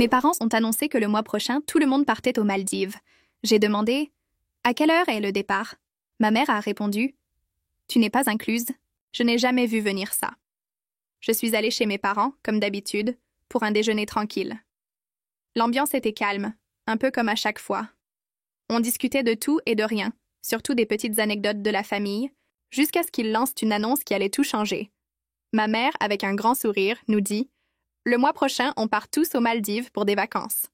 Mes parents ont annoncé que le mois prochain, tout le monde partait aux Maldives. J'ai demandé « À quelle heure est le départ ?» Ma mère a répondu « Tu n'es pas incluse. Je n'ai jamais vu venir ça. » Je suis allée chez mes parents, comme d'habitude, pour un déjeuner tranquille. L'ambiance était calme, un peu comme à chaque fois. On discutait de tout et de rien, surtout des petites anecdotes de la famille, jusqu'à ce qu'ils lancent une annonce qui allait tout changer. Ma mère, avec un grand sourire, nous dit « Le mois prochain, on part tous aux Maldives pour des vacances. »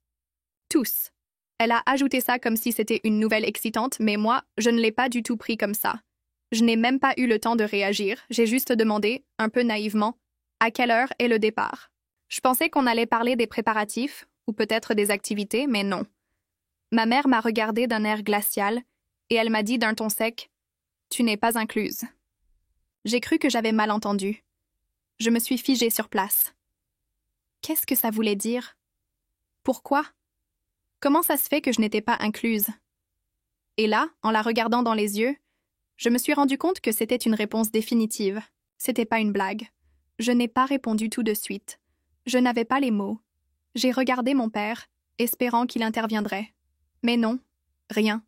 Tous. Elle a ajouté ça comme si c'était une nouvelle excitante, mais moi, je ne l'ai pas du tout pris comme ça. Je n'ai même pas eu le temps de réagir, j'ai juste demandé, un peu naïvement, « À quelle heure est le départ ?» Je pensais qu'on allait parler des préparatifs, ou peut-être des activités, mais non. Ma mère m'a regardée d'un air glacial, et elle m'a dit d'un ton sec « Tu n'es pas incluse. » J'ai cru que j'avais mal entendu. Je me suis figée sur place. Qu'est-ce que ça voulait dire? Pourquoi? Comment ça se fait que je n'étais pas incluse? Et là, en la regardant dans les yeux, je me suis rendu compte que c'était une réponse définitive. C'était pas une blague. Je n'ai pas répondu tout de suite. Je n'avais pas les mots. J'ai regardé mon père, espérant qu'il interviendrait. Mais non, rien.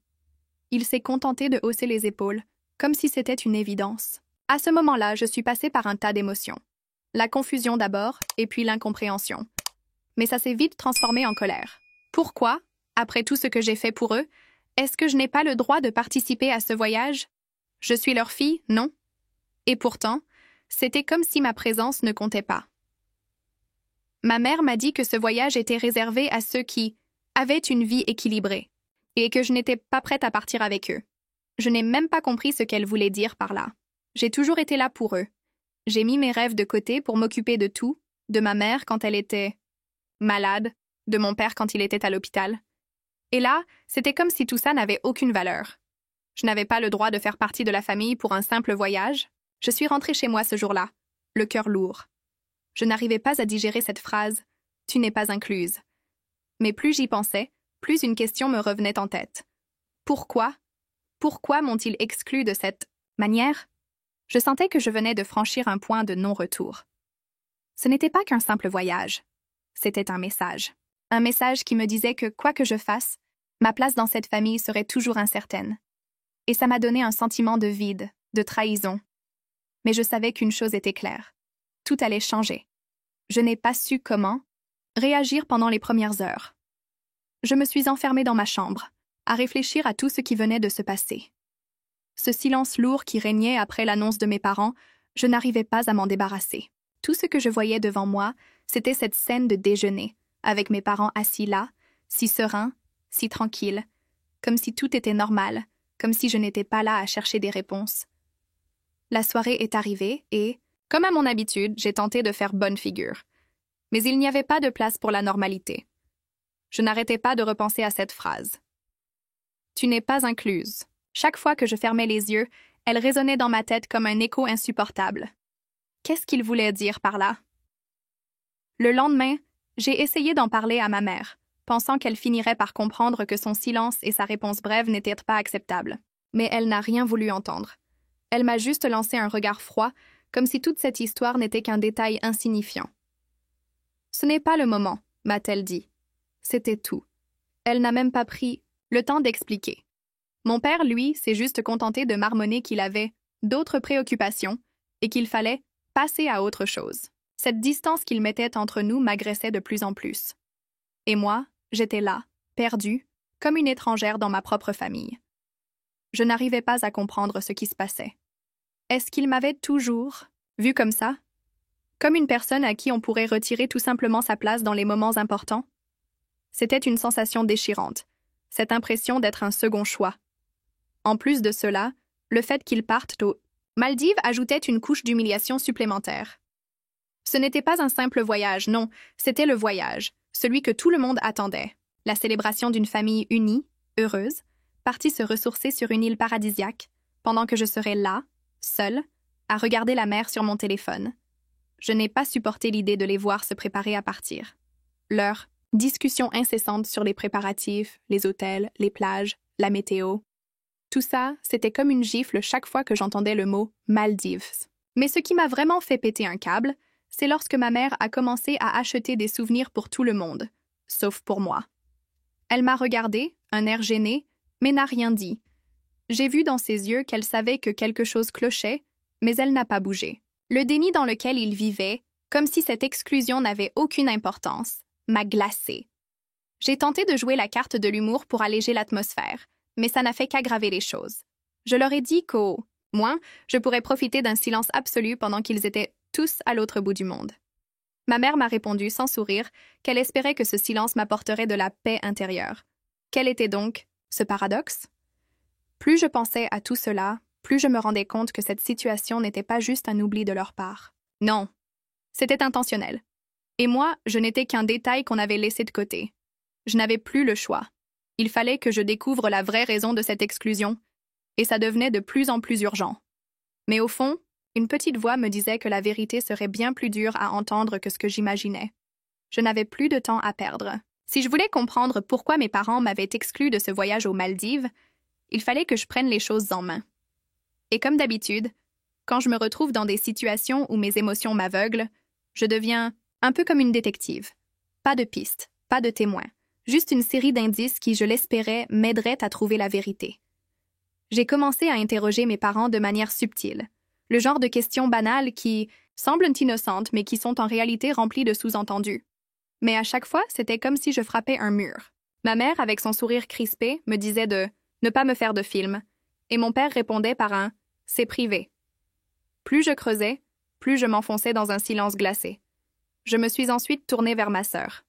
Il s'est contenté de hausser les épaules, comme si c'était une évidence. À ce moment-là, je suis passée par un tas d'émotions. La confusion d'abord, et puis l'incompréhension. Mais ça s'est vite transformé en colère. Pourquoi, après tout ce que j'ai fait pour eux, est-ce que je n'ai pas le droit de participer à ce voyage? Je suis leur fille, non? Et pourtant, c'était comme si ma présence ne comptait pas. Ma mère m'a dit que ce voyage était réservé à ceux qui avaient une vie équilibrée, et que je n'étais pas prête à partir avec eux. Je n'ai même pas compris ce qu'elle voulait dire par là. J'ai toujours été là pour eux. J'ai mis mes rêves de côté pour m'occuper de tout, de ma mère quand elle était malade, de mon père quand il était à l'hôpital. Et là, c'était comme si tout ça n'avait aucune valeur. Je n'avais pas le droit de faire partie de la famille pour un simple voyage. Je suis rentrée chez moi ce jour-là, le cœur lourd. Je n'arrivais pas à digérer cette phrase « Tu n'es pas incluse ». Mais plus j'y pensais, plus une question me revenait en tête. Pourquoi? Pourquoi m'ont-ils exclue de cette manière? Je sentais que je venais de franchir un point de non-retour. Ce n'était pas qu'un simple voyage. C'était un message. Un message qui me disait que, quoi que je fasse, ma place dans cette famille serait toujours incertaine. Et ça m'a donné un sentiment de vide, de trahison. Mais je savais qu'une chose était claire. Tout allait changer. Je n'ai pas su comment réagir pendant les premières heures. Je me suis enfermée dans ma chambre, à réfléchir à tout ce qui venait de se passer. Ce silence lourd qui régnait après l'annonce de mes parents, je n'arrivais pas à m'en débarrasser. Tout ce que je voyais devant moi, c'était cette scène de déjeuner, avec mes parents assis là, si sereins, si tranquilles, comme si tout était normal, comme si je n'étais pas là à chercher des réponses. La soirée est arrivée et, comme à mon habitude, j'ai tenté de faire bonne figure. Mais il n'y avait pas de place pour la normalité. Je n'arrêtais pas de repenser à cette phrase. « Tu n'es pas incluse ». Chaque fois que je fermais les yeux, elle résonnait dans ma tête comme un écho insupportable. Qu'est-ce qu'il voulait dire par là? Le lendemain, j'ai essayé d'en parler à ma mère, pensant qu'elle finirait par comprendre que son silence et sa réponse brève n'étaient pas acceptables. Mais elle n'a rien voulu entendre. Elle m'a juste lancé un regard froid, comme si toute cette histoire n'était qu'un détail insignifiant. « Ce n'est pas le moment », m'a-t-elle dit. C'était tout. Elle n'a même pas pris le temps d'expliquer. Mon père, lui, s'est juste contenté de marmonner qu'il avait d'autres préoccupations et qu'il fallait passer à autre chose. Cette distance qu'il mettait entre nous m'agressait de plus en plus. Et moi, j'étais là, perdue, comme une étrangère dans ma propre famille. Je n'arrivais pas à comprendre ce qui se passait. Est-ce qu'il m'avait toujours vue comme ça? Comme une personne à qui on pourrait retirer tout simplement sa place dans les moments importants? C'était une sensation déchirante, cette impression d'être un second choix. En plus de cela, le fait qu'ils partent aux Maldives ajoutait une couche d'humiliation supplémentaire. Ce n'était pas un simple voyage, non, c'était le voyage, celui que tout le monde attendait. La célébration d'une famille unie, heureuse, partie se ressourcer sur une île paradisiaque, pendant que je serais là, seule, à regarder la mer sur mon téléphone. Je n'ai pas supporté l'idée de les voir se préparer à partir. Leurs discussions incessantes sur les préparatifs, les hôtels, les plages, la météo. Tout ça, c'était comme une gifle chaque fois que j'entendais le mot « Maldives ». Mais ce qui m'a vraiment fait péter un câble, c'est lorsque ma mère a commencé à acheter des souvenirs pour tout le monde. sauf pour moi. Elle m'a regardé, un air gêné, mais n'a rien dit. J'ai vu dans ses yeux qu'elle savait que quelque chose clochait, mais elle n'a pas bougé. Le déni dans lequel il vivait, comme si cette exclusion n'avait aucune importance, m'a glacée. J'ai tenté de jouer la carte de l'humour pour alléger l'atmosphère, mais ça n'a fait qu'aggraver les choses. Je leur ai dit qu'au moins, je pourrais profiter d'un silence absolu pendant qu'ils étaient tous à l'autre bout du monde. Ma mère m'a répondu sans sourire qu'elle espérait que ce silence m'apporterait de la paix intérieure. Quel était donc ce paradoxe? Plus je pensais à tout cela, plus je me rendais compte que cette situation n'était pas juste un oubli de leur part. Non, c'était intentionnel. Et moi, je n'étais qu'un détail qu'on avait laissé de côté. Je n'avais plus le choix. Il fallait que je découvre la vraie raison de cette exclusion, et ça devenait de plus en plus urgent. Mais au fond, une petite voix me disait que la vérité serait bien plus dure à entendre que ce que j'imaginais. Je n'avais plus de temps à perdre. Si je voulais comprendre pourquoi mes parents m'avaient exclu de ce voyage aux Maldives, il fallait que je prenne les choses en main. Et comme d'habitude, quand je me retrouve dans des situations où mes émotions m'aveuglent, je deviens un peu comme une détective. Pas de pistes, pas de témoins, juste une série d'indices qui, je l'espérais, m'aideraient à trouver la vérité. J'ai commencé à interroger mes parents de manière subtile, le genre de questions banales qui semblent innocentes mais qui sont en réalité remplies de sous-entendus. Mais à chaque fois, c'était comme si je frappais un mur. Ma mère, avec son sourire crispé, me disait de ne pas me faire de film, et mon père répondait par un « c'est privé ». Plus je creusais, plus je m'enfonçais dans un silence glacé. Je me suis ensuite tournée vers ma sœur.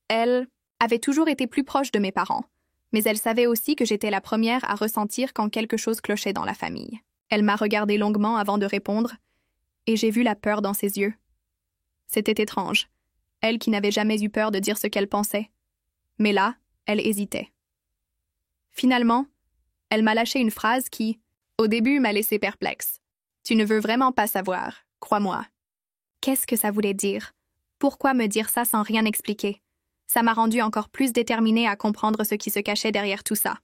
Elle avait toujours été plus proche de mes parents, mais elle savait aussi que j'étais la première à ressentir quand quelque chose clochait dans la famille. Elle m'a regardée longuement avant de répondre, et j'ai vu la peur dans ses yeux. C'était étrange, elle qui n'avait jamais eu peur de dire ce qu'elle pensait. Mais là, elle hésitait. Finalement, elle m'a lâché une phrase qui, au début, m'a laissé perplexe. « Tu ne veux vraiment pas savoir, crois-moi. » Qu'est-ce que ça voulait dire? Pourquoi me dire ça sans rien expliquer? Ça m'a rendue encore plus déterminée à comprendre ce qui se cachait derrière tout ça.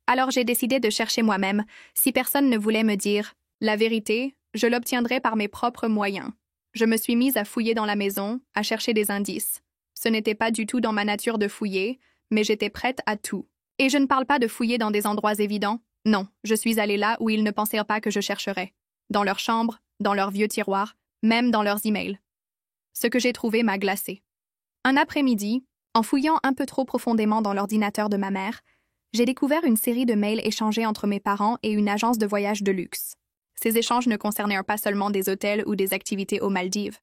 Alors j'ai décidé de chercher moi-même. Si personne ne voulait me dire la vérité, je l'obtiendrais par mes propres moyens. Je me suis mise à fouiller dans la maison, à chercher des indices. Ce n'était pas du tout dans ma nature de fouiller, mais j'étais prête à tout. Et je ne parle pas de fouiller dans des endroits évidents. Non, je suis allée là où ils ne pensaient pas que je chercherais. Dans leurs chambres, dans leurs vieux tiroirs, même dans leurs emails. Ce que j'ai trouvé m'a glacée. Un après-midi, en fouillant un peu trop profondément dans l'ordinateur de ma mère, j'ai découvert une série de mails échangés entre mes parents et une agence de voyage de luxe. Ces échanges ne concernaient pas seulement des hôtels ou des activités aux Maldives.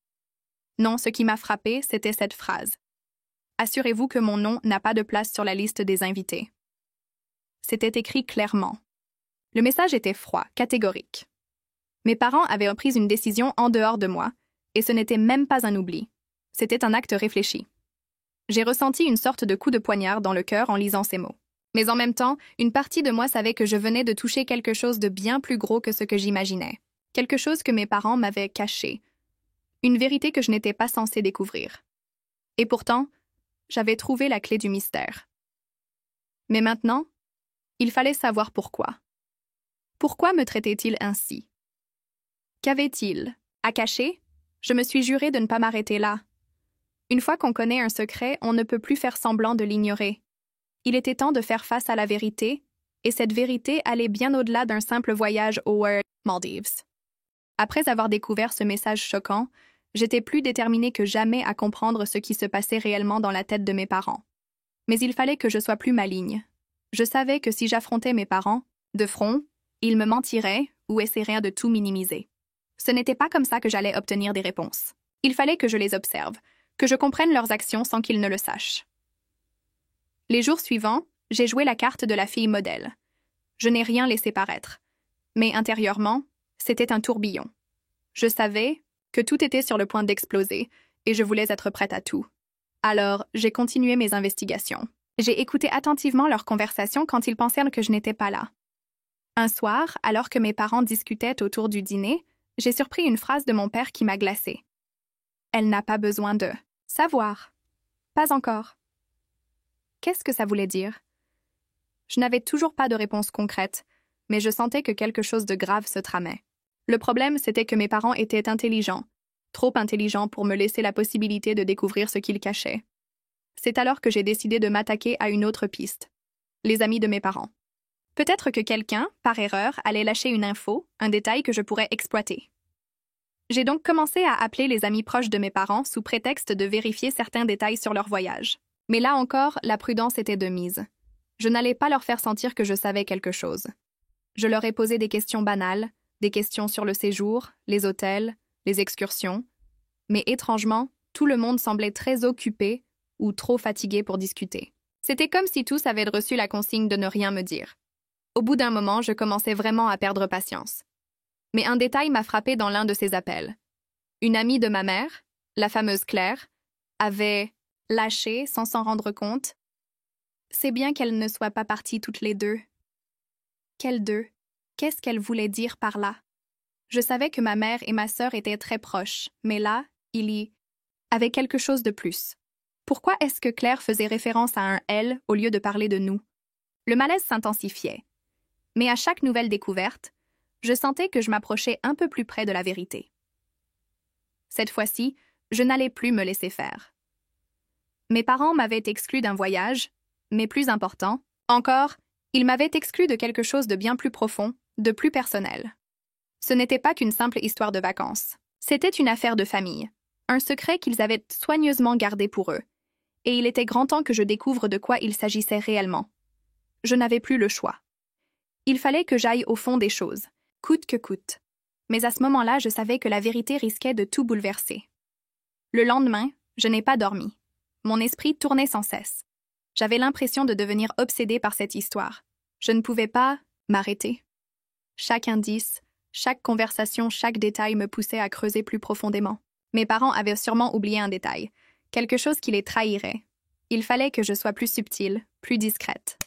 Non, ce qui m'a frappée, c'était cette phrase. « Assurez-vous que mon nom n'a pas de place sur la liste des invités. » C'était écrit clairement. Le message était froid, catégorique. Mes parents avaient pris une décision en dehors de moi, et ce n'était même pas un oubli. C'était un acte réfléchi. J'ai ressenti une sorte de coup de poignard dans le cœur en lisant ces mots. Mais en même temps, une partie de moi savait que je venais de toucher quelque chose de bien plus gros que ce que j'imaginais. Quelque chose que mes parents m'avaient caché. Une vérité que je n'étais pas censée découvrir. Et pourtant, j'avais trouvé la clé du mystère. Mais maintenant, il fallait savoir pourquoi. Pourquoi me traitait-il ainsi? Qu'avait-il à cacher? Je me suis juré de ne pas m'arrêter là. Une fois qu'on connaît un secret, on ne peut plus faire semblant de l'ignorer. Il était temps de faire face à la vérité, et cette vérité allait bien au-delà d'un simple voyage aux Maldives. Après avoir découvert ce message choquant, j'étais plus déterminée que jamais à comprendre ce qui se passait réellement dans la tête de mes parents. Mais il fallait que je sois plus maligne. Je savais que si j'affrontais mes parents, de front, ils me mentiraient ou essaieraient de tout minimiser. Ce n'était pas comme ça que j'allais obtenir des réponses. Il fallait que je les observe, que je comprenne leurs actions sans qu'ils ne le sachent. Les jours suivants, j'ai joué la carte de la fille modèle. Je n'ai rien laissé paraître. Mais intérieurement, c'était un tourbillon. Je savais que tout était sur le point d'exploser et je voulais être prête à tout. Alors, j'ai continué mes investigations. J'ai écouté attentivement leurs conversations quand ils pensèrent que je n'étais pas là. Un soir, alors que mes parents discutaient autour du dîner, j'ai surpris une phrase de mon père qui m'a glacée. « Elle n'a pas besoin de savoir. Pas encore. » Qu'est-ce que ça voulait dire? Je n'avais toujours pas de réponse concrète, mais je sentais que quelque chose de grave se tramait. Le problème, c'était que mes parents étaient intelligents, trop intelligents pour me laisser la possibilité de découvrir ce qu'ils cachaient. C'est alors que j'ai décidé de m'attaquer à une autre piste. Les amis de mes parents. Peut-être que quelqu'un, par erreur, allait lâcher une info, un détail que je pourrais exploiter. J'ai donc commencé à appeler les amis proches de mes parents sous prétexte de vérifier certains détails sur leur voyage. Mais là encore, la prudence était de mise. Je n'allais pas leur faire sentir que je savais quelque chose. Je leur ai posé des questions banales, des questions sur le séjour, les hôtels, les excursions. Mais étrangement, tout le monde semblait très occupé ou trop fatigué pour discuter. C'était comme si tous avaient reçu la consigne de ne rien me dire. Au bout d'un moment, je commençais vraiment à perdre patience. Mais un détail m'a frappé dans l'un de ces appels. Une amie de ma mère, la fameuse Claire, avait lâché sans s'en rendre compte. C'est bien qu'elles ne soient pas parties toutes les deux. Quelles deux? Qu'est-ce qu'elle voulait dire par là? Je savais que ma mère et ma sœur étaient très proches, mais là, il y avait quelque chose de plus. Pourquoi est-ce que Claire faisait référence à un « elle » au lieu de parler de « nous » ? Le malaise s'intensifiait. Mais à chaque nouvelle découverte, je sentais que je m'approchais un peu plus près de la vérité. Cette fois-ci, je n'allais plus me laisser faire. Mes parents m'avaient exclu d'un voyage, mais plus important, encore, ils m'avaient exclu de quelque chose de bien plus profond, de plus personnel. Ce n'était pas qu'une simple histoire de vacances. C'était une affaire de famille, un secret qu'ils avaient soigneusement gardé pour eux, et il était grand temps que je découvre de quoi il s'agissait réellement. Je n'avais plus le choix. Il fallait que j'aille au fond des choses, coûte que coûte. Mais à ce moment-là, je savais que la vérité risquait de tout bouleverser. Le lendemain, je n'ai pas dormi. Mon esprit tournait sans cesse. J'avais l'impression de devenir obsédée par cette histoire. Je ne pouvais pas m'arrêter. Chaque indice, chaque conversation, chaque détail me poussait à creuser plus profondément. Mes parents avaient sûrement oublié un détail, quelque chose qui les trahirait. Il fallait que je sois plus subtile, plus discrète.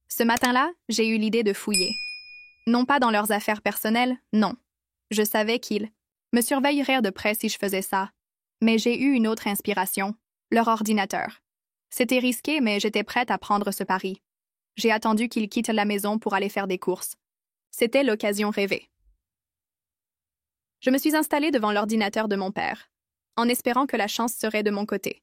Ce matin-là, j'ai eu l'idée de fouiller. Non pas dans leurs affaires personnelles, non. Je savais qu'ils me surveilleraient de près si je faisais ça. Mais j'ai eu une autre inspiration, leur ordinateur. C'était risqué, mais j'étais prête à prendre ce pari. J'ai attendu qu'ils quittent la maison pour aller faire des courses. C'était l'occasion rêvée. Je me suis installée devant l'ordinateur de mon père, en espérant que la chance serait de mon côté.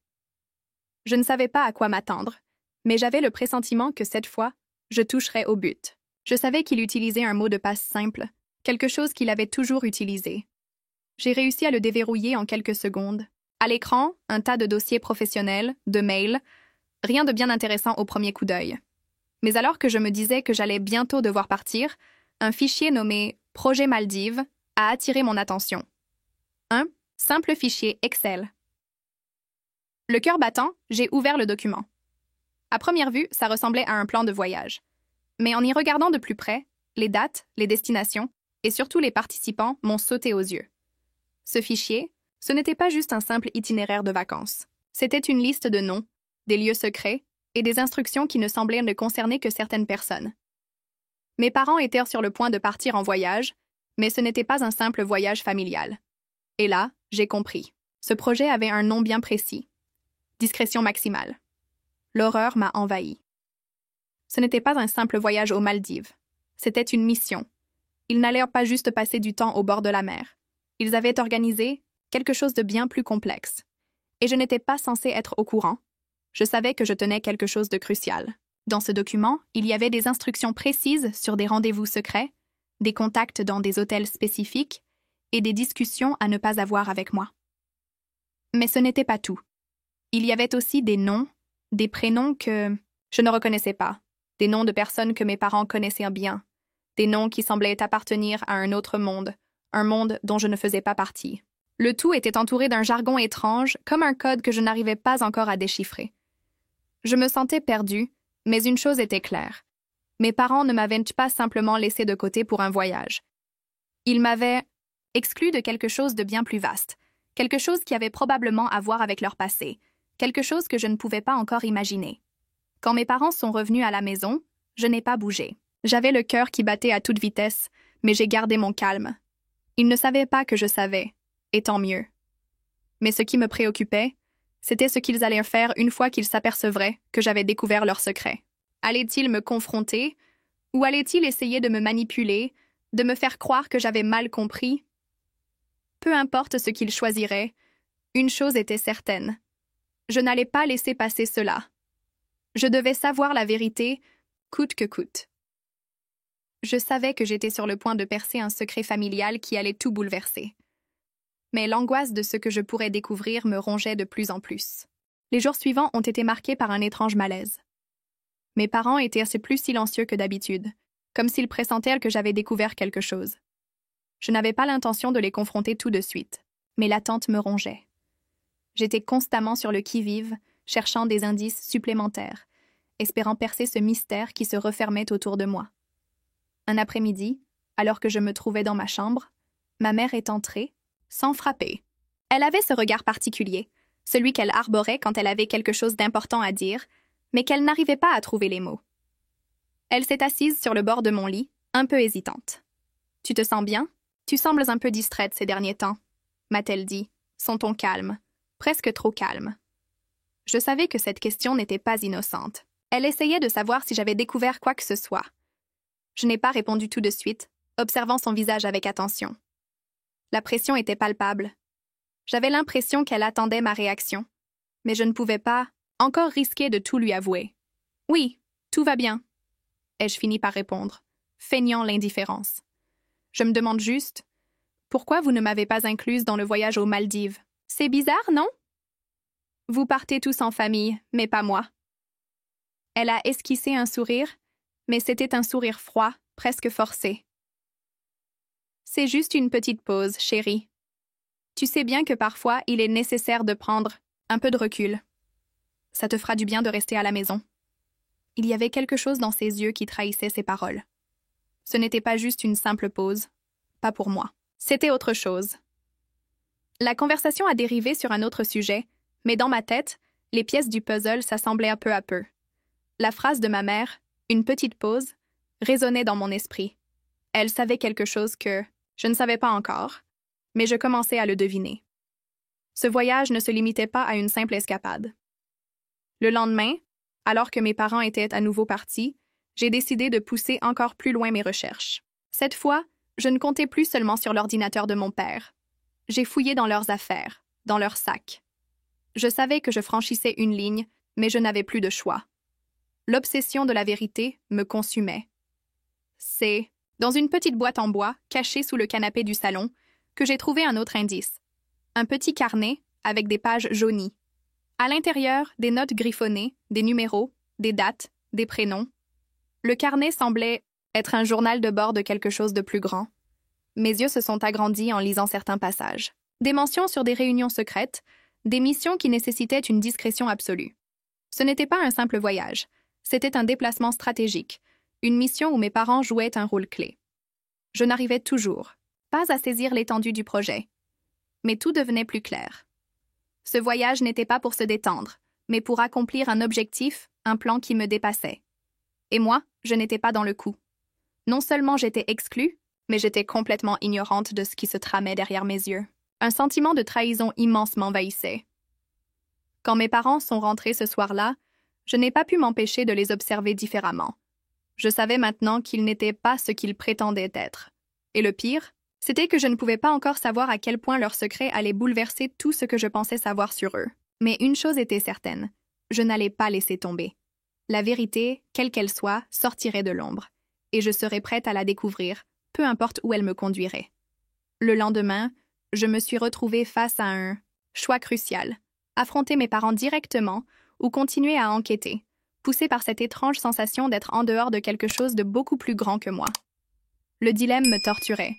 Je ne savais pas à quoi m'attendre, mais j'avais le pressentiment que cette fois, je toucherais au but. Je savais qu'il utilisait un mot de passe simple, quelque chose qu'il avait toujours utilisé. J'ai réussi à le déverrouiller en quelques secondes. À l'écran, un tas de dossiers professionnels, de mails, rien de bien intéressant au premier coup d'œil. Mais alors que je me disais que j'allais bientôt devoir partir, un fichier nommé « Projet Maldives » a attiré mon attention. Un simple fichier Excel. Le cœur battant, j'ai ouvert le document. À première vue, ça ressemblait à un plan de voyage. Mais en y regardant de plus près, les dates, les destinations et surtout les participants m'ont sauté aux yeux. Ce fichier, ce n'était pas juste un simple itinéraire de vacances. C'était une liste de noms, des lieux secrets et des instructions qui ne semblaient ne concerner que certaines personnes. Mes parents étaient sur le point de partir en voyage, mais ce n'était pas un simple voyage familial. Et là, j'ai compris. Ce projet avait un nom bien précis. Discrétion maximale. L'horreur m'a envahi. Ce n'était pas un simple voyage aux Maldives. C'était une mission. Ils n'allaient pas juste passer du temps au bord de la mer. Ils avaient organisé quelque chose de bien plus complexe. Et je n'étais pas censée être au courant. Je savais que je tenais quelque chose de crucial. Dans ce document, il y avait des instructions précises sur des rendez-vous secrets, des contacts dans des hôtels spécifiques et des discussions à ne pas avoir avec moi. Mais ce n'était pas tout. Il y avait aussi des noms, des prénoms que je ne reconnaissais pas, des noms de personnes que mes parents connaissaient bien, des noms qui semblaient appartenir à un autre monde, un monde dont je ne faisais pas partie. Le tout était entouré d'un jargon étrange, comme un code que je n'arrivais pas encore à déchiffrer. Je me sentais perdue, mais une chose était claire. Mes parents ne m'avaient pas simplement laissé de côté pour un voyage. Ils m'avaient exclu de quelque chose de bien plus vaste, quelque chose qui avait probablement à voir avec leur passé, quelque chose que je ne pouvais pas encore imaginer. Quand mes parents sont revenus à la maison, je n'ai pas bougé. J'avais le cœur qui battait à toute vitesse, mais j'ai gardé mon calme. Ils ne savaient pas que je savais, et tant mieux. Mais ce qui me préoccupait, c'était ce qu'ils allaient faire une fois qu'ils s'apercevraient que j'avais découvert leur secret. Allaient-ils me confronter, ou allaient-ils essayer de me manipuler, de me faire croire que j'avais mal compris? Peu importe ce qu'ils choisiraient, une chose était certaine. Je n'allais pas laisser passer cela. Je devais savoir la vérité, coûte que coûte. Je savais que j'étais sur le point de percer un secret familial qui allait tout bouleverser. Mais l'angoisse de ce que je pourrais découvrir me rongeait de plus en plus. Les jours suivants ont été marqués par un étrange malaise. Mes parents étaient assez plus silencieux que d'habitude, comme s'ils pressentaient que j'avais découvert quelque chose. Je n'avais pas l'intention de les confronter tout de suite, mais l'attente me rongeait. J'étais constamment sur le qui-vive, cherchant des indices supplémentaires, espérant percer ce mystère qui se refermait autour de moi. Un après-midi, alors que je me trouvais dans ma chambre, ma mère est entrée, sans frapper. Elle avait ce regard particulier, celui qu'elle arborait quand elle avait quelque chose d'important à dire, mais qu'elle n'arrivait pas à trouver les mots. Elle s'est assise sur le bord de mon lit, un peu hésitante. « Tu te sens bien? Tu sembles un peu distraite ces derniers temps, » m'a-t-elle dit, son ton calme, presque trop calme. Je savais que cette question n'était pas innocente. Elle essayait de savoir si j'avais découvert quoi que ce soit. Je n'ai pas répondu tout de suite, observant son visage avec attention. La pression était palpable. J'avais l'impression qu'elle attendait ma réaction, mais je ne pouvais pas encore risquer de tout lui avouer. « Oui, tout va bien », ai-je fini par répondre, feignant l'indifférence. « Je me demande juste, pourquoi vous ne m'avez pas incluse dans le voyage aux Maldives? C'est bizarre, non? Vous partez tous en famille, mais pas moi. » Elle a esquissé un sourire, mais c'était un sourire froid, presque forcé. « C'est juste une petite pause, chérie. Tu sais bien que parfois, il est nécessaire de prendre un peu de recul. Ça te fera du bien de rester à la maison. » Il y avait quelque chose dans ses yeux qui trahissait ses paroles. Ce n'était pas juste une simple pause. Pas pour moi. C'était autre chose. La conversation a dérivé sur un autre sujet, mais dans ma tête, les pièces du puzzle s'assemblaient peu à peu. La phrase de ma mère, « une petite pause », résonnait dans mon esprit. Elle savait quelque chose que je ne savais pas encore, mais je commençais à le deviner. Ce voyage ne se limitait pas à une simple escapade. Le lendemain, alors que mes parents étaient à nouveau partis, j'ai décidé de pousser encore plus loin mes recherches. Cette fois, je ne comptais plus seulement sur l'ordinateur de mon père. J'ai fouillé dans leurs affaires, dans leurs sacs. Je savais que je franchissais une ligne, mais je n'avais plus de choix. L'obsession de la vérité me consumait. C'est dans une petite boîte en bois, cachée sous le canapé du salon, que j'ai trouvé un autre indice. Un petit carnet avec des pages jaunies. À l'intérieur, des notes griffonnées, des numéros, des dates, des prénoms. Le carnet semblait être un journal de bord de quelque chose de plus grand. Mes yeux se sont agrandis en lisant certains passages. Des mentions sur des réunions secrètes, des missions qui nécessitaient une discrétion absolue. Ce n'était pas un simple voyage, c'était un déplacement stratégique, une mission où mes parents jouaient un rôle clé. Je n'arrivais toujours pas à saisir l'étendue du projet, mais tout devenait plus clair. Ce voyage n'était pas pour se détendre, mais pour accomplir un objectif, un plan qui me dépassait. Et moi, je n'étais pas dans le coup. Non seulement j'étais exclue, mais j'étais complètement ignorante de ce qui se tramait derrière mes yeux. Un sentiment de trahison immense m'envahissait. Quand mes parents sont rentrés ce soir-là, je n'ai pas pu m'empêcher de les observer différemment. Je savais maintenant qu'ils n'étaient pas ce qu'ils prétendaient être. Et le pire, c'était que je ne pouvais pas encore savoir à quel point leur secret allait bouleverser tout ce que je pensais savoir sur eux. Mais une chose était certaine, je n'allais pas laisser tomber. La vérité, quelle qu'elle soit, sortirait de l'ombre, et je serais prête à la découvrir, peu importe où elle me conduirait. Le lendemain, je me suis retrouvée face à un choix crucial, affronter mes parents directement ou continuer à enquêter, poussée par cette étrange sensation d'être en dehors de quelque chose de beaucoup plus grand que moi. Le dilemme me torturait,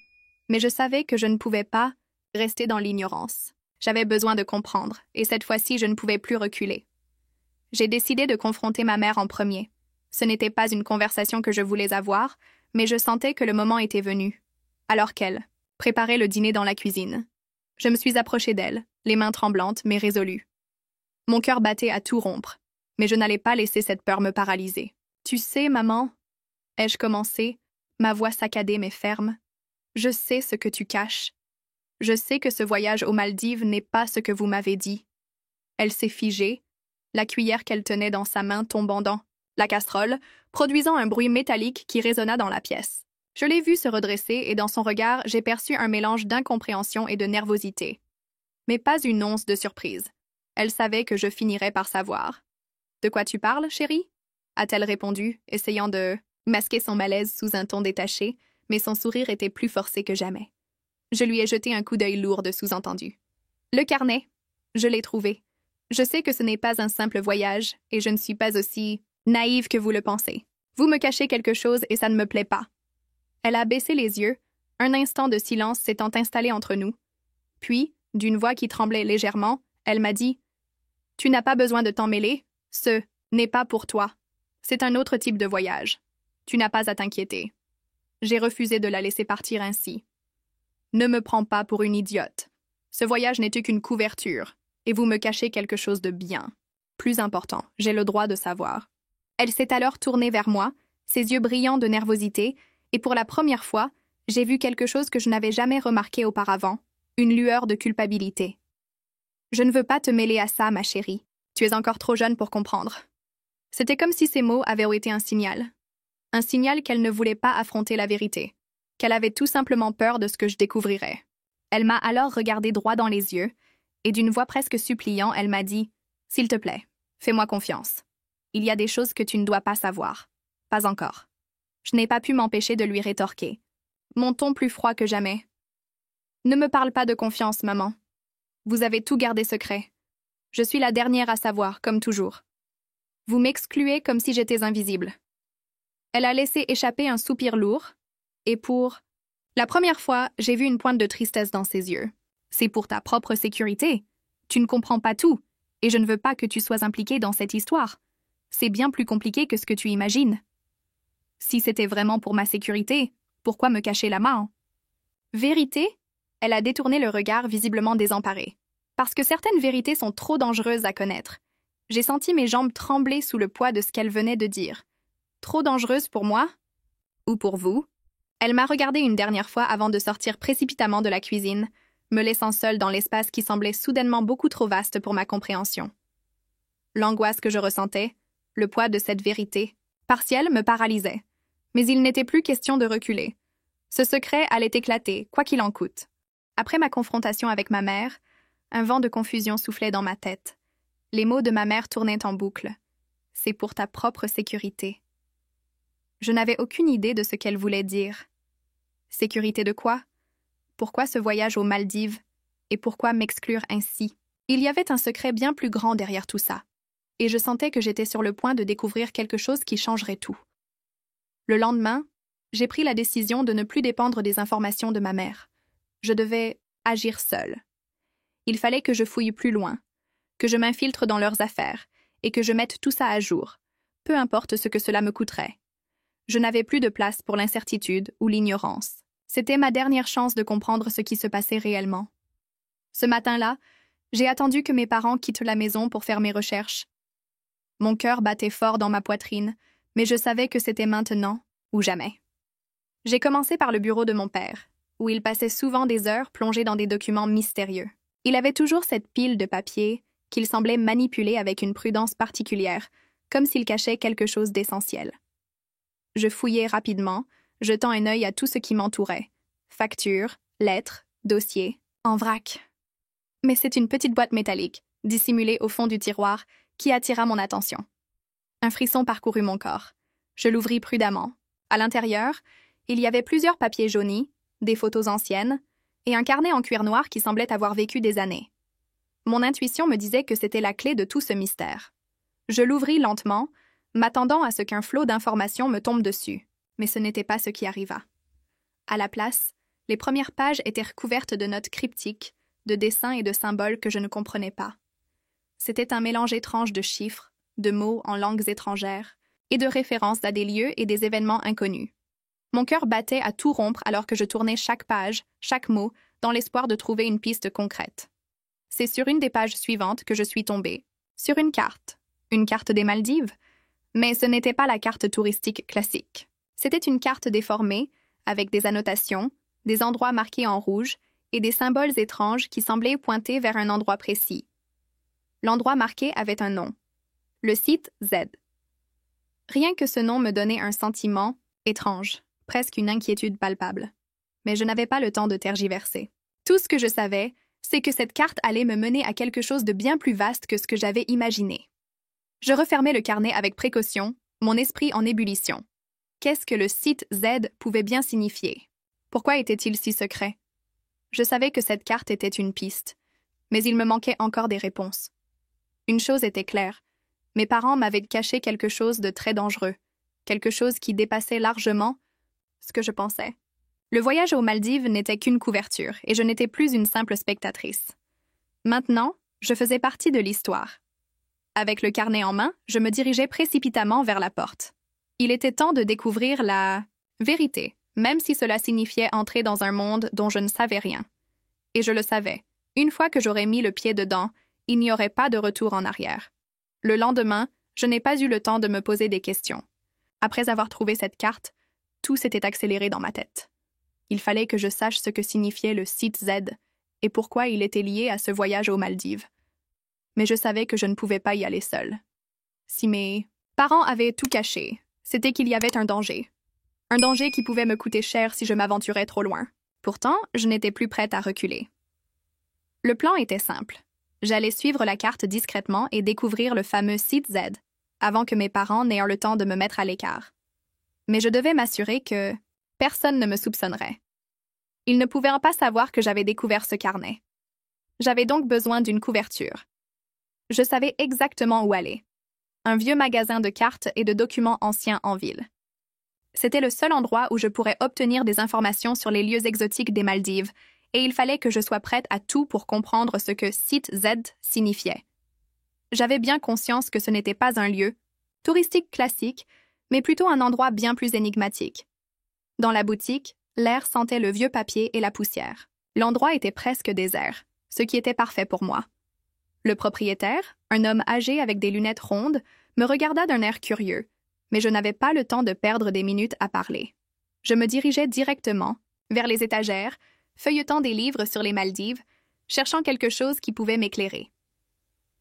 mais je savais que je ne pouvais pas rester dans l'ignorance. J'avais besoin de comprendre, et cette fois-ci, je ne pouvais plus reculer. J'ai décidé de confronter ma mère en premier. Ce n'était pas une conversation que je voulais avoir, mais je sentais que le moment était venu. Alors qu'elle préparait le dîner dans la cuisine. Je me suis approchée d'elle, les mains tremblantes, mais résolue. Mon cœur battait à tout rompre, mais je n'allais pas laisser cette peur me paralyser. « Tu sais, maman, » ai-je commencé, ma voix saccadée mais ferme, « je sais ce que tu caches. Je sais que ce voyage aux Maldives n'est pas ce que vous m'avez dit. » Elle s'est figée, la cuillère qu'elle tenait dans sa main tombant dans la casserole, produisant un bruit métallique qui résonna dans la pièce. Je l'ai vue se redresser et dans son regard, j'ai perçu un mélange d'incompréhension et de nervosité. Mais pas une once de surprise. Elle savait que je finirais par savoir. « De quoi tu parles, chérie ?» a-t-elle répondu, essayant de masquer son malaise sous un ton détaché, mais son sourire était plus forcé que jamais. Je lui ai jeté un coup d'œil lourd de sous-entendu. « Le carnet. Je l'ai trouvé. Je sais que ce n'est pas un simple voyage, et je ne suis pas aussi naïve que vous le pensez. Vous me cachez quelque chose et ça ne me plaît pas. » Elle a baissé les yeux, un instant de silence s'étant installé entre nous. Puis, d'une voix qui tremblait légèrement, elle m'a dit « Tu n'as pas besoin de t'en mêler, ce n'est pas pour toi. C'est un autre type de voyage. Tu n'as pas à t'inquiéter. » J'ai refusé de la laisser partir ainsi. « Ne me prends pas pour une idiote. Ce voyage n'était qu'une couverture, et vous me cachez quelque chose de bien. Plus important, j'ai le droit de savoir. » Elle s'est alors tournée vers moi, ses yeux brillants de nervosité, et pour la première fois, j'ai vu quelque chose que je n'avais jamais remarqué auparavant, une lueur de culpabilité. « Je ne veux pas te mêler à ça, ma chérie. Tu es encore trop jeune pour comprendre. » C'était comme si ces mots avaient été un signal. Un signal qu'elle ne voulait pas affronter la vérité, qu'elle avait tout simplement peur de ce que je découvrirais. Elle m'a alors regardé droit dans les yeux, et d'une voix presque suppliant, elle m'a dit « S'il te plaît, fais-moi confiance. Il y a des choses que tu ne dois pas savoir. Pas encore. » Je n'ai pas pu m'empêcher de lui rétorquer, mon ton plus froid que jamais. « Ne me parle pas de confiance, maman. Vous avez tout gardé secret. Je suis la dernière à savoir, comme toujours. Vous m'excluez comme si j'étais invisible. » Elle a laissé échapper un soupir lourd, et pour la première fois, j'ai vu une pointe de tristesse dans ses yeux. « C'est pour ta propre sécurité. Tu ne comprends pas tout, et je ne veux pas que tu sois impliquée dans cette histoire. C'est bien plus compliqué que ce que tu imagines. Si c'était vraiment pour ma sécurité, pourquoi me cacher la main? » Vérité? Elle a détourné le regard visiblement désemparé. Parce que certaines vérités sont trop dangereuses à connaître. J'ai senti mes jambes trembler sous le poids de ce qu'elle venait de dire. Trop dangereuse pour moi? Ou pour vous? Elle m'a regardé une dernière fois avant de sortir précipitamment de la cuisine, me laissant seule dans l'espace qui semblait soudainement beaucoup trop vaste pour ma compréhension. L'angoisse que je ressentais, le poids de cette vérité, partielle, me paralysait. Mais il n'était plus question de reculer. Ce secret allait éclater, quoi qu'il en coûte. Après ma confrontation avec ma mère, un vent de confusion soufflait dans ma tête. Les mots de ma mère tournaient en boucle. « C'est pour ta propre sécurité. » Je n'avais aucune idée de ce qu'elle voulait dire. Sécurité de quoi? Pourquoi ce voyage aux Maldives? Et pourquoi m'exclure ainsi? Il y avait un secret bien plus grand derrière tout ça. Et je sentais que j'étais sur le point de découvrir quelque chose qui changerait tout. Le lendemain, j'ai pris la décision de ne plus dépendre des informations de ma mère. Je devais agir seule. Il fallait que je fouille plus loin, que je m'infiltre dans leurs affaires et que je mette tout ça à jour, peu importe ce que cela me coûterait. Je n'avais plus de place pour l'incertitude ou l'ignorance. C'était ma dernière chance de comprendre ce qui se passait réellement. Ce matin-là, j'ai attendu que mes parents quittent la maison pour faire mes recherches. Mon cœur battait fort dans ma poitrine, mais je savais que c'était maintenant ou jamais. J'ai commencé par le bureau de mon père, où il passait souvent des heures plongé dans des documents mystérieux. Il avait toujours cette pile de papier qu'il semblait manipuler avec une prudence particulière, comme s'il cachait quelque chose d'essentiel. Je fouillais rapidement, jetant un œil à tout ce qui m'entourait. Factures, lettres, dossiers, en vrac. Mais c'est une petite boîte métallique, dissimulée au fond du tiroir, qui attira mon attention. Un frisson parcourut mon corps. Je l'ouvris prudemment. À l'intérieur, il y avait plusieurs papiers jaunis, des photos anciennes, et un carnet en cuir noir qui semblait avoir vécu des années. Mon intuition me disait que c'était la clé de tout ce mystère. Je l'ouvris lentement, m'attendant à ce qu'un flot d'informations me tombe dessus, mais ce n'était pas ce qui arriva. À la place, les premières pages étaient recouvertes de notes cryptiques, de dessins et de symboles que je ne comprenais pas. C'était un mélange étrange de chiffres, de mots en langues étrangères, et de références à des lieux et des événements inconnus. Mon cœur battait à tout rompre alors que je tournais chaque page, chaque mot, dans l'espoir de trouver une piste concrète. C'est sur une des pages suivantes que je suis tombée. Sur une carte des Maldives. Mais ce n'était pas la carte touristique classique. C'était une carte déformée, avec des annotations, des endroits marqués en rouge et des symboles étranges qui semblaient pointer vers un endroit précis. L'endroit marqué avait un nom. Le site Z. Rien que ce nom me donnait un sentiment étrange, presque une inquiétude palpable. Mais je n'avais pas le temps de tergiverser. Tout ce que je savais, c'est que cette carte allait me mener à quelque chose de bien plus vaste que ce que j'avais imaginé. Je refermai le carnet avec précaution, mon esprit en ébullition. Qu'est-ce que le site Z pouvait bien signifier? Pourquoi était-il si secret? Je savais que cette carte était une piste, mais il me manquait encore des réponses. Une chose était claire, mes parents m'avaient caché quelque chose de très dangereux, quelque chose qui dépassait largement ce que je pensais. Le voyage aux Maldives n'était qu'une couverture, et je n'étais plus une simple spectatrice. Maintenant, je faisais partie de l'histoire. Avec le carnet en main, je me dirigeais précipitamment vers la porte. Il était temps de découvrir la vérité, même si cela signifiait entrer dans un monde dont je ne savais rien. Et je le savais. Une fois que j'aurais mis le pied dedans, il n'y aurait pas de retour en arrière. Le lendemain, je n'ai pas eu le temps de me poser des questions. Après avoir trouvé cette carte, tout s'était accéléré dans ma tête. Il fallait que je sache ce que signifiait le site Z et pourquoi il était lié à ce voyage aux Maldives. Mais je savais que je ne pouvais pas y aller seule. Si mes parents avaient tout caché, c'était qu'il y avait un danger. Un danger qui pouvait me coûter cher si je m'aventurais trop loin. Pourtant, je n'étais plus prête à reculer. Le plan était simple. J'allais suivre la carte discrètement et découvrir le fameux site Z, avant que mes parents n'aient le temps de me mettre à l'écart. Mais je devais m'assurer que personne ne me soupçonnerait. Ils ne pouvaient pas savoir que j'avais découvert ce carnet. J'avais donc besoin d'une couverture. Je savais exactement où aller. Un vieux magasin de cartes et de documents anciens en ville. C'était le seul endroit où je pourrais obtenir des informations sur les lieux exotiques des Maldives, et il fallait que je sois prête à tout pour comprendre ce que site Z signifiait. J'avais bien conscience que ce n'était pas un lieu touristique classique, mais plutôt un endroit bien plus énigmatique. Dans la boutique, l'air sentait le vieux papier et la poussière. L'endroit était presque désert, ce qui était parfait pour moi. Le propriétaire, un homme âgé avec des lunettes rondes, me regarda d'un air curieux, mais je n'avais pas le temps de perdre des minutes à parler. Je me dirigeais directement vers les étagères, feuilletant des livres sur les Maldives, cherchant quelque chose qui pouvait m'éclairer.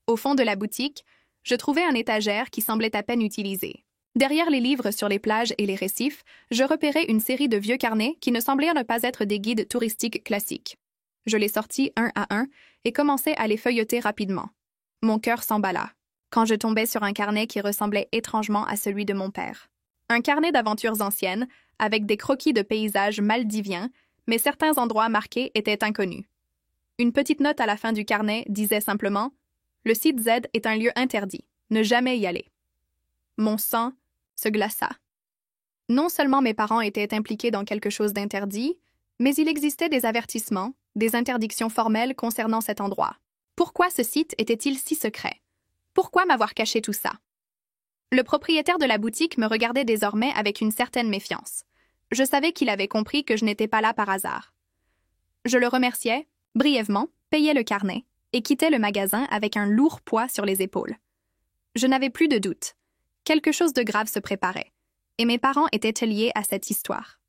Au fond de la boutique, je trouvais un étagère qui semblait à peine utilisée. Derrière les livres sur les plages et les récifs, je repérais une série de vieux carnets qui ne semblaient ne pas être des guides touristiques classiques. Je les sortis un à un et commençai à les feuilleter rapidement. Mon cœur s'emballa quand je tombais sur un carnet qui ressemblait étrangement à celui de mon père. Un carnet d'aventures anciennes, avec des croquis de paysages maldiviens, mais certains endroits marqués étaient inconnus. Une petite note à la fin du carnet disait simplement « Le site Z est un lieu interdit. Ne jamais y aller. » Mon sang se glaça. Non seulement mes parents étaient impliqués dans quelque chose d'interdit, mais il existait des avertissements, des interdictions formelles concernant cet endroit. Pourquoi ce site était-il si secret? Pourquoi m'avoir caché tout ça? Le propriétaire de la boutique me regardait désormais avec une certaine méfiance. Je savais qu'il avait compris que je n'étais pas là par hasard. Je le remerciais, brièvement, payais le carnet et quittais le magasin avec un lourd poids sur les épaules. Je n'avais plus de doute. Quelque chose de grave se préparait, et mes parents étaient liés à cette histoire.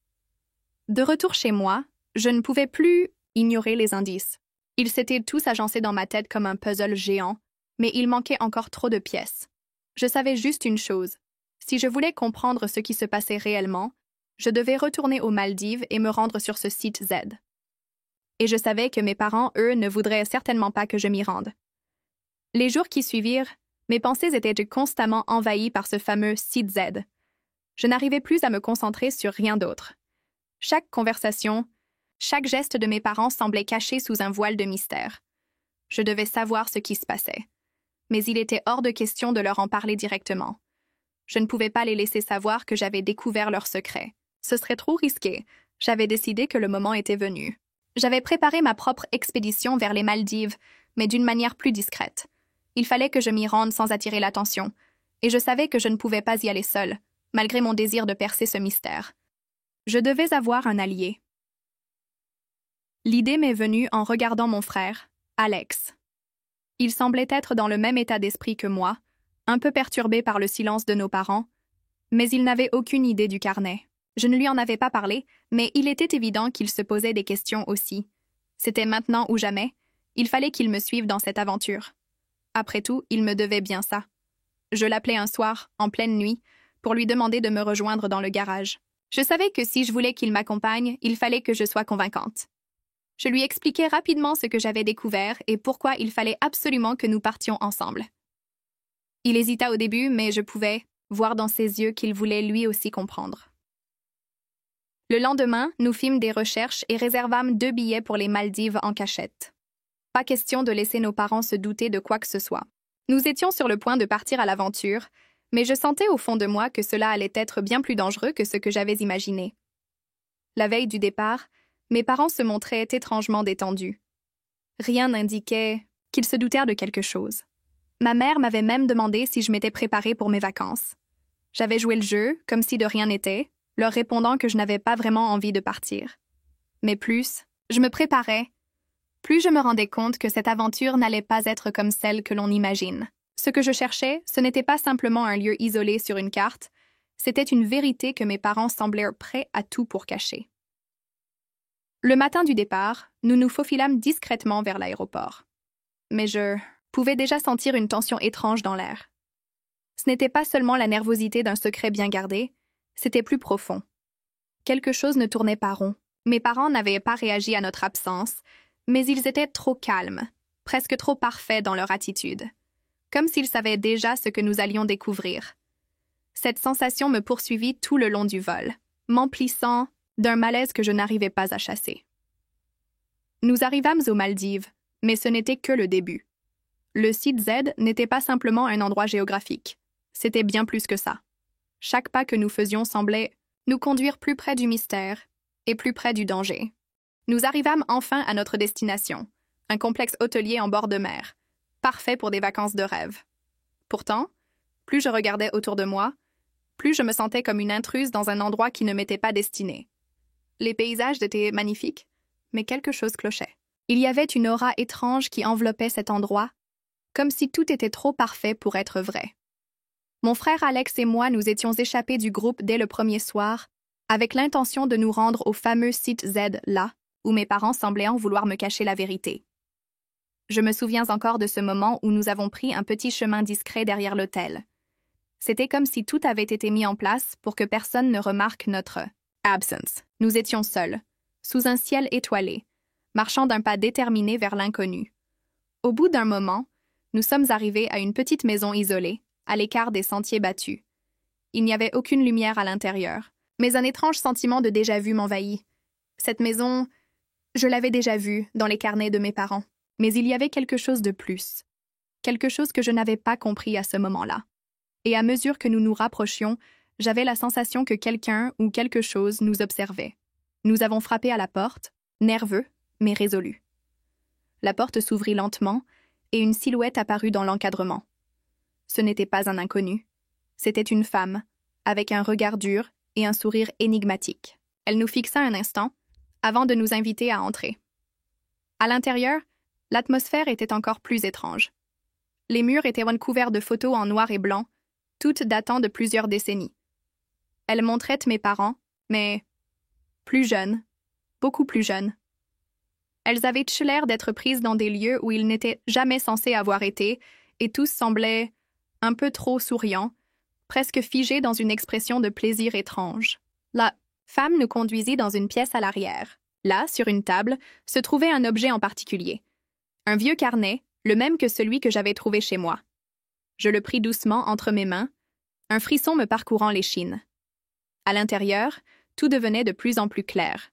De retour chez moi, je ne pouvais plus ignorer les indices. Ils s'étaient tous agencés dans ma tête comme un puzzle géant, mais il manquait encore trop de pièces. Je savais juste une chose. Si je voulais comprendre ce qui se passait réellement, je devais retourner aux Maldives et me rendre sur ce site Z. Et je savais que mes parents, eux, ne voudraient certainement pas que je m'y rende. Les jours qui suivirent, mes pensées étaient constamment envahies par ce fameux site Z. Je n'arrivais plus à me concentrer sur rien d'autre. Chaque conversation, chaque geste de mes parents semblait caché sous un voile de mystère. Je devais savoir ce qui se passait. Mais il était hors de question de leur en parler directement. Je ne pouvais pas les laisser savoir que j'avais découvert leur secret. Ce serait trop risqué. J'avais décidé que le moment était venu. J'avais préparé ma propre expédition vers les Maldives, mais d'une manière plus discrète. Il fallait que je m'y rende sans attirer l'attention, et je savais que je ne pouvais pas y aller seule, malgré mon désir de percer ce mystère. Je devais avoir un allié. L'idée m'est venue en regardant mon frère, Alex. Il semblait être dans le même état d'esprit que moi, un peu perturbé par le silence de nos parents, mais il n'avait aucune idée du carnet. Je ne lui en avais pas parlé, mais il était évident qu'il se posait des questions aussi. C'était maintenant ou jamais. Il fallait qu'il me suive dans cette aventure. Après tout, il me devait bien ça. Je l'appelai un soir, en pleine nuit, pour lui demander de me rejoindre dans le garage. Je savais que si je voulais qu'il m'accompagne, il fallait que je sois convaincante. Je lui expliquai rapidement ce que j'avais découvert et pourquoi il fallait absolument que nous partions ensemble. Il hésita au début, mais je pouvais voir dans ses yeux qu'il voulait lui aussi comprendre. Le lendemain, nous fîmes des recherches et réservâmes 2 billets pour les Maldives en cachette. Pas question de laisser nos parents se douter de quoi que ce soit. Nous étions sur le point de partir à l'aventure, mais je sentais au fond de moi que cela allait être bien plus dangereux que ce que j'avais imaginé. La veille du départ, mes parents se montraient étrangement détendus. Rien n'indiquait qu'ils se doutèrent de quelque chose. Ma mère m'avait même demandé si je m'étais préparée pour mes vacances. J'avais joué le jeu, comme si de rien n'était, leur répondant que je n'avais pas vraiment envie de partir. Mais plus je me préparais, plus je me rendais compte que cette aventure n'allait pas être comme celle que l'on imagine. Ce que je cherchais, ce n'était pas simplement un lieu isolé sur une carte, c'était une vérité que mes parents semblaient prêts à tout pour cacher. Le matin du départ, nous nous faufilâmes discrètement vers l'aéroport. Mais je pouvais déjà sentir une tension étrange dans l'air. Ce n'était pas seulement la nervosité d'un secret bien gardé, c'était plus profond. Quelque chose ne tournait pas rond. Mes parents n'avaient pas réagi à notre absence, mais ils étaient trop calmes, presque trop parfaits dans leur attitude, comme s'ils savaient déjà ce que nous allions découvrir. Cette sensation me poursuivit tout le long du vol, m'emplissant d'un malaise que je n'arrivais pas à chasser. Nous arrivâmes aux Maldives, mais ce n'était que le début. Le site Z n'était pas simplement un endroit géographique, c'était bien plus que ça. Chaque pas que nous faisions semblait nous conduire plus près du mystère et plus près du danger. Nous arrivâmes enfin à notre destination, un complexe hôtelier en bord de mer, parfait pour des vacances de rêve. Pourtant, plus je regardais autour de moi, plus je me sentais comme une intruse dans un endroit qui ne m'était pas destiné. Les paysages étaient magnifiques, mais quelque chose clochait. Il y avait une aura étrange qui enveloppait cet endroit, comme si tout était trop parfait pour être vrai. Mon frère Alex et moi nous étions échappés du groupe dès le premier soir, avec l'intention de nous rendre au fameux site Z là, où mes parents semblaient en vouloir me cacher la vérité. Je me souviens encore de ce moment où nous avons pris un petit chemin discret derrière l'hôtel. C'était comme si tout avait été mis en place pour que personne ne remarque notre absence. Nous étions seuls, sous un ciel étoilé, marchant d'un pas déterminé vers l'inconnu. Au bout d'un moment, nous sommes arrivés à une petite maison isolée, à l'écart des sentiers battus. Il n'y avait aucune lumière à l'intérieur, mais un étrange sentiment de déjà-vu m'envahit. Cette maison, je l'avais déjà vue dans les carnets de mes parents, mais il y avait quelque chose de plus. Quelque chose que je n'avais pas compris à ce moment-là. Et à mesure que nous nous rapprochions, j'avais la sensation que quelqu'un ou quelque chose nous observait. Nous avons frappé à la porte, nerveux, mais résolus. La porte s'ouvrit lentement, et une silhouette apparut dans l'encadrement. Ce n'était pas un inconnu. C'était une femme, avec un regard dur et un sourire énigmatique. Elle nous fixa un instant, avant de nous inviter à entrer. À l'intérieur, l'atmosphère était encore plus étrange. Les murs étaient couverts de photos en noir et blanc, toutes datant de plusieurs décennies. Elle montrait mes parents, mais plus jeunes, beaucoup plus jeunes. Elles avaient l'air d'être prises dans des lieux où ils n'étaient jamais censés avoir été, et tous semblaient un peu trop souriants, presque figés dans une expression de plaisir étrange. La femme nous conduisit dans une pièce à l'arrière. Là, sur une table, se trouvait un objet en particulier. Un vieux carnet, le même que celui que j'avais trouvé chez moi. Je le pris doucement entre mes mains, un frisson me parcourant l'échine. À l'intérieur, tout devenait de plus en plus clair.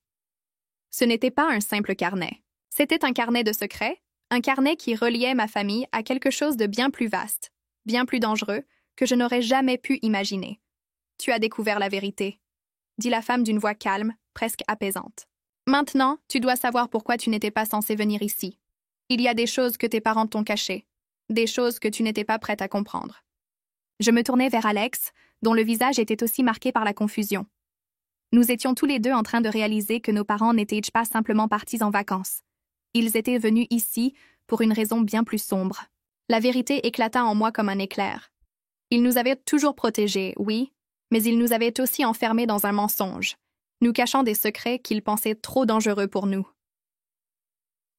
Ce n'était pas un simple carnet. C'était un carnet de secrets, un carnet qui reliait ma famille à quelque chose de bien plus vaste, bien plus dangereux, que je n'aurais jamais pu imaginer. « Tu as découvert la vérité », dit la femme d'une voix calme, presque apaisante. « Maintenant, tu dois savoir pourquoi tu n'étais pas censé venir ici. Il y a des choses que tes parents t'ont cachées, des choses que tu n'étais pas prête à comprendre. » Je me tournai vers Alex, dont le visage était aussi marqué par la confusion. Nous étions tous les deux en train de réaliser que nos parents n'étaient pas simplement partis en vacances. Ils étaient venus ici pour une raison bien plus sombre. La vérité éclata en moi comme un éclair. Ils nous avaient toujours protégés, oui, mais ils nous avaient aussi enfermés dans un mensonge, nous cachant des secrets qu'ils pensaient trop dangereux pour nous.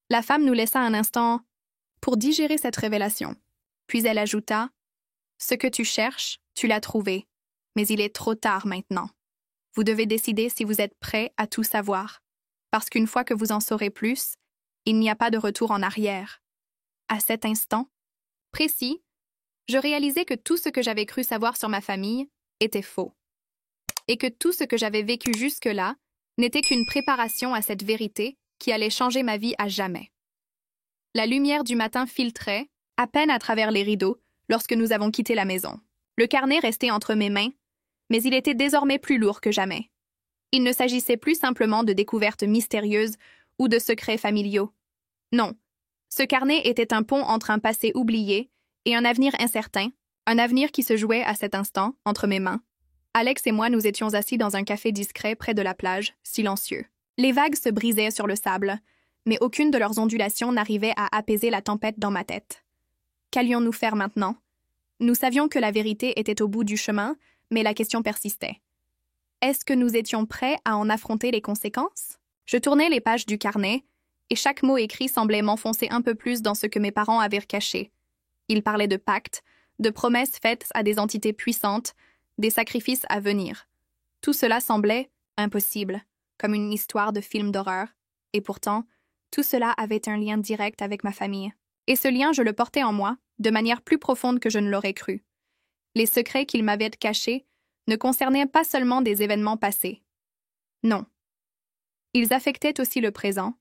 La femme nous laissa un instant pour digérer cette révélation. Puis elle ajouta « Ce que tu cherches, tu l'as trouvé, mais il est trop tard maintenant. Vous devez décider si vous êtes prêt à tout savoir, parce qu'une fois que vous en saurez plus, Il n'y a pas de retour en arrière. À cet instant précis, je réalisais que tout ce que j'avais cru savoir sur ma famille était faux. Et que tout ce que j'avais vécu jusque-là n'était qu'une préparation à cette vérité qui allait changer ma vie à jamais. La lumière du matin filtrait, à peine à travers les rideaux, lorsque nous avons quitté la maison. Le carnet restait entre mes mains, mais il était désormais plus lourd que jamais. Il ne s'agissait plus simplement de découvertes mystérieuses ou de secrets familiaux. Non, ce carnet était un pont entre un passé oublié et un avenir incertain, un avenir qui se jouait à cet instant entre mes mains. Alex et moi nous étions assis dans un café discret près de la plage, silencieux. Les vagues se brisaient sur le sable, mais aucune de leurs ondulations n'arrivait à apaiser la tempête dans ma tête. Qu'allions-nous faire maintenant? Nous savions que la vérité était au bout du chemin, mais la question persistait. Est-ce que nous étions prêts à en affronter les conséquences? Je tournais les pages du carnet, et chaque mot écrit semblait m'enfoncer un peu plus dans ce que mes parents avaient caché. Ils parlaient de pactes, de promesses faites à des entités puissantes, des sacrifices à venir. Tout cela semblait impossible, comme une histoire de film d'horreur, et pourtant, tout cela avait un lien direct avec ma famille. Et ce lien, je le portais en moi, de manière plus profonde que je ne l'aurais cru. Les secrets qu'ils m'avaient cachés ne concernaient pas seulement des événements passés. Non. Ils affectaient aussi le présent,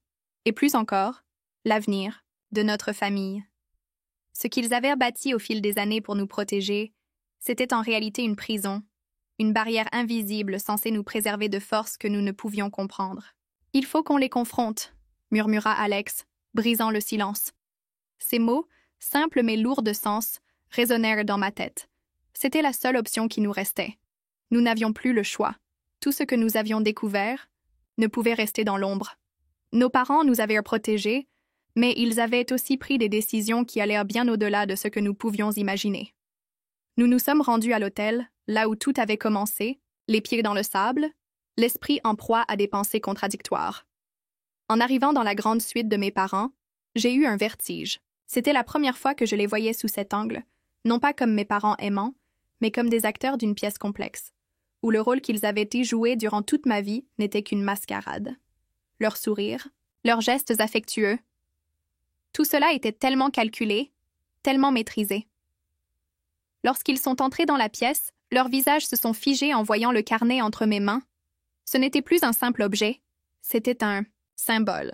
et plus encore, l'avenir de notre famille. Ce qu'ils avaient bâti au fil des années pour nous protéger, c'était en réalité une prison, une barrière invisible censée nous préserver de forces que nous ne pouvions comprendre. « Il faut qu'on les confronte », murmura Alex, brisant le silence. Ces mots, simples mais lourds de sens, résonnèrent dans ma tête. C'était la seule option qui nous restait. Nous n'avions plus le choix. Tout ce que nous avions découvert ne pouvait rester dans l'ombre. Nos parents nous avaient protégés, mais ils avaient aussi pris des décisions qui allaient bien au-delà de ce que nous pouvions imaginer. Nous nous sommes rendus à l'hôtel, là où tout avait commencé, les pieds dans le sable, l'esprit en proie à des pensées contradictoires. En arrivant dans la grande suite de mes parents, j'ai eu un vertige. C'était la première fois que je les voyais sous cet angle, non pas comme mes parents aimants, mais comme des acteurs d'une pièce complexe, où le rôle qu'ils avaient joué durant toute ma vie n'était qu'une mascarade. Leurs sourires, leurs gestes affectueux, tout cela était tellement calculé, tellement maîtrisé. Lorsqu'ils sont entrés dans la pièce, leurs visages se sont figés en voyant le carnet entre mes mains. Ce n'était plus un simple objet, c'était un symbole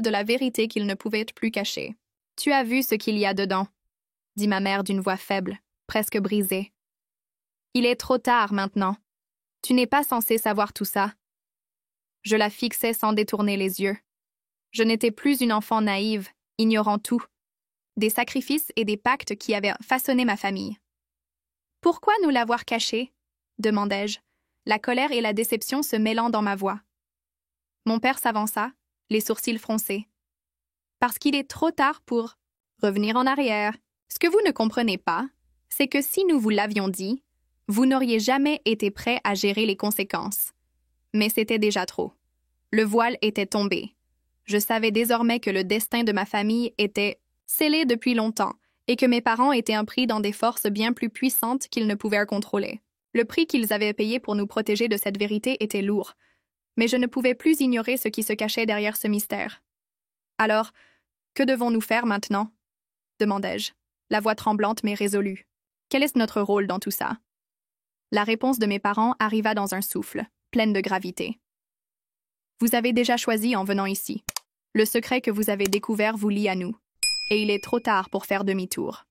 de la vérité qu'ils ne pouvaient plus cacher. « Tu as vu ce qu'il y a dedans », dit ma mère d'une voix faible, presque brisée. « Il est trop tard maintenant. Tu n'es pas censé savoir tout ça. » Je la fixais sans détourner les yeux. Je n'étais plus une enfant naïve, ignorant tout. Des sacrifices et des pactes qui avaient façonné ma famille. « Pourquoi nous l'avoir caché ?» demandai-je, la colère et la déception se mêlant dans ma voix. Mon père s'avança, les sourcils froncés. « Parce qu'il est trop tard pour revenir en arrière. Ce que vous ne comprenez pas, c'est que si nous vous l'avions dit, vous n'auriez jamais été prêt à gérer les conséquences. Mais c'était déjà trop. Le voile était tombé. Je savais désormais que le destin de ma famille était scellé depuis longtemps et que mes parents étaient pris dans des forces bien plus puissantes qu'ils ne pouvaient contrôler. Le prix qu'ils avaient payé pour nous protéger de cette vérité était lourd, mais je ne pouvais plus ignorer ce qui se cachait derrière ce mystère. « Alors, que devons-nous faire maintenant ?» demandai-je, la voix tremblante mais résolue. « Quel est notre rôle dans tout ça ?» La réponse de mes parents arriva dans un souffle, pleine de gravité. « Vous avez déjà choisi en venant ici. Le secret que vous avez découvert vous lie à nous, et il est trop tard pour faire demi-tour. »